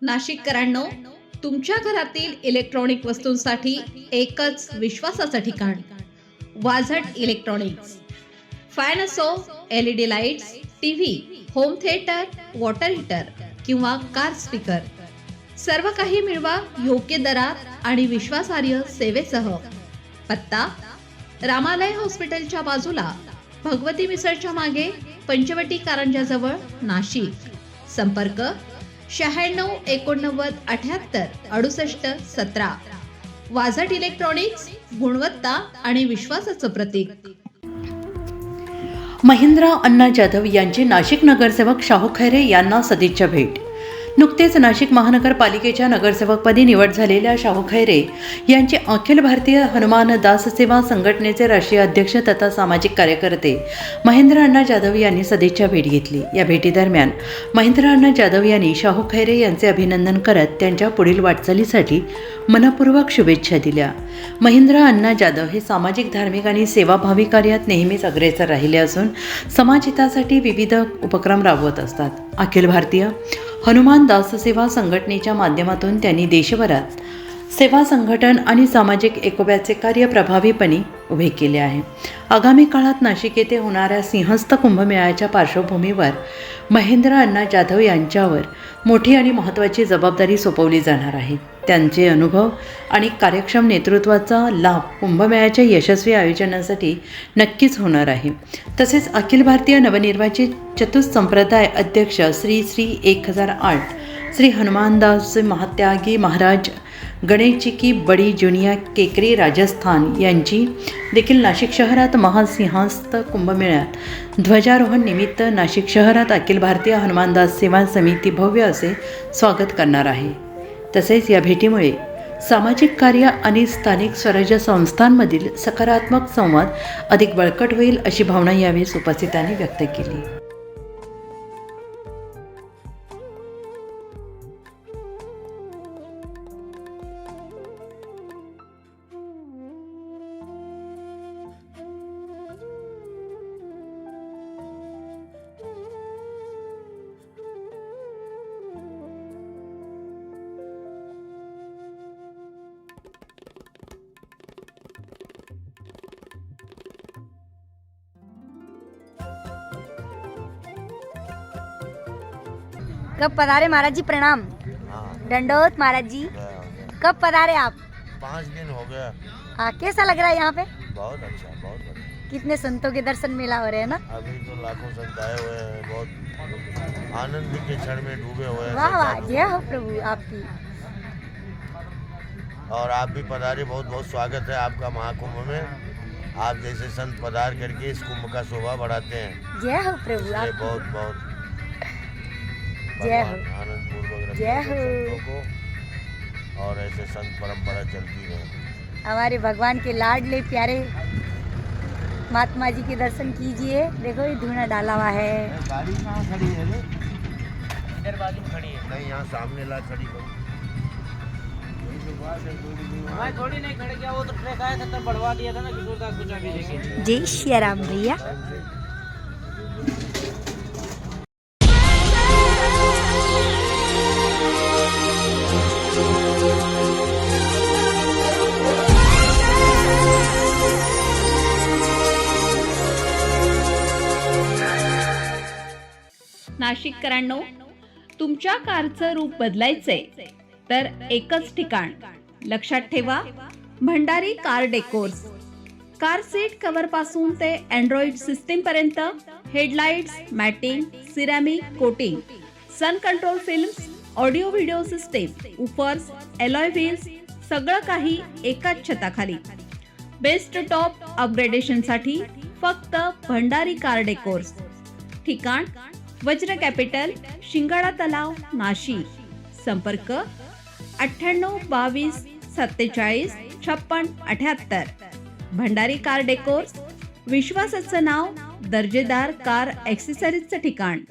नाशिककरांनो, तुमच्या घरातील इलेक्ट्रॉनिक वस्तूंसाठी एकच विश्वासाचं ठिकाण, वाझट इलेक्ट्रॉनिक्स. फॅन असो, LED lights, TV, home theatre, water heater किंवा कार स्पीकर, सर्व काही मिळवा योग्य दरात आणि विश्वासार्ह सेवेसह. पत्ता: रामालय हॉस्पिटलच्या बाजूला, भगवती मिसळच्या मागे, पंचवटी कारंजाजवळ, नाशिक. संपर्क: 96 89 78 68 17. वाझट इलेक्ट्रॉनिक्स, गुणवत्ता आणि विश्वासाचं प्रतीक. महिंद्रा अण्णा जाधव यांची नाशिक नगरसेवक शाहू खैरे यांना सदिच्छा भेट. नुकतेच नाशिक महानगरपालिकेच्या नगरसेवकपदी निवड झालेल्या शाहू खैरे यांची अखिल भारतीय हनुमान दास सेवा संघटनेचे राष्ट्रीय अध्यक्ष तथा सामाजिक कार्यकर्ते महिंद्रा अण्णा जाधव यांनी सदिच्छा भेट घेतली. या भेटीदरम्यान महिंद्रा अण्णा जाधव यांनी शाहू खैरे यांचे अभिनंदन करत त्यांच्या पुढील वाटचालीसाठी मनपूर्वक शुभेच्छा दिल्या. महिंद्रा अण्णा जाधव हे सामाजिक, धार्मिक आणि सेवाभावी कार्यात नेहमीच अग्रेसर राहिले असून समाजहितासाठी विविध उपक्रम राबवत असतात. अखिल भारतीय हनुमान दास सेवा संघटनेच्या माध्यमातून त्यांनी देशभरात सेवा संघटन आणि सामाजिक एकोप्याचे कार्य प्रभावीपणे उभे केले आहे. आगामी काळात नाशिक येथे होणाऱ्या सिंहस्थ कुंभमेळ्याच्या पार्श्वभूमीवर महिंद्रा अण्णा जाधव यांच्यावर मोठी आणि महत्त्वाची जबाबदारी सोपवली जाणार आहे. त्यांचे अनुभव आणि कार्यक्षम नेतृत्वाचा लाभ कुंभमेळ्याच्या यशस्वी आयोजनासाठी नक्कीच होणार आहे. तसेच अखिल भारतीय नवनिर्वाचित चतुसंप्रदाय अध्यक्ष श्री 1008 श्री हनुमानदास महात्यागी महाराज गणेश जी की बडी जुनिया केकरी राजस्थान यांची देखील नाशिक शहरात महासिंहस्थ कुंभमेळ्यात ध्वजारोहण निमित्त नाशिक शहरात अखिल भारतीय हनुमानदास सेवा समिती भव्य असे स्वागत करणार आहे. तसेच या भेटीमुळे सामाजिक कार्य आणि स्थानिक स्वराज्य संस्थांमधील सकारात्मक संवाद अधिक बळकट होईल अशी भावना यावेळी उपस्थितांनी व्यक्त केली. कब पधारे महाराज जी? प्रणाम। दंडोत महाराज जी। कब पधारे आप? 5 दिन हो गया। हाँ, कैसा लग रहा है यहाँ पे? बहुत अच्छा, बहुत बढ़िया। कितने संतों के दर्शन मेला हो रहे हैं ना? अभी तो लाखों संत आए हुए हैं, बहुत आनंद के क्षण में डूबे हुए हैं। वाह वाह, जय हो प्रभु आपकी। और आप भी पधारे, बहुत बहुत स्वागत है आपका महाकुंभ में। आप जैसे संत पधार करके इस कुंभ का शोभा बढ़ाते हैं। जय हो प्रभु आप। बहुत बहुत जय हो। आनंद पूर्वक जय हो। संतों को, और ऐसे संत परंपरा चलती रहे। हमारे भगवान के लाडले प्यारे महात्मा जी के दर्शन कीजिए। देखो ये धूना डाला हुआ है। गाड़ी कहाँ खड़ी है? इधर बाजू खड़ी है। नहीं, यहाँ सामने ला खड़ी करो। थोड़ी नहीं खड़े किया, वो तो ट्रैक आया था तब बढ़वा दिया था ना किशोरदास को चाबी देके। जय श्री राम भैया। नाशिककरांनो, तुमच्या कारचं रूप बदलायचंय तर एकच ठिकाण. लक्षात ठेवा, Bhandari car decors. Car seat cover पासून ते अँड्रॉइड सिस्टीम पर्यंत, headlights, matting, ceramic coating, sun control films, audio video system, woofers, alloy wheels, सगळं काही एकाच छताखाली. बेस्ट टॉप अपग्रेडेशनसाठी फक्त भंडारी कार डेकोर्स. ठिकाण: वज्र कॅपिटल, शिंगाडा तलाव, नाशिक. संपर्क: 98 22 47 56 78. भंडारी कार डेकोर्स, विश्वासाचं नाव, दर्जेदार कार ॲक्सेसरीजचं ठिकाण.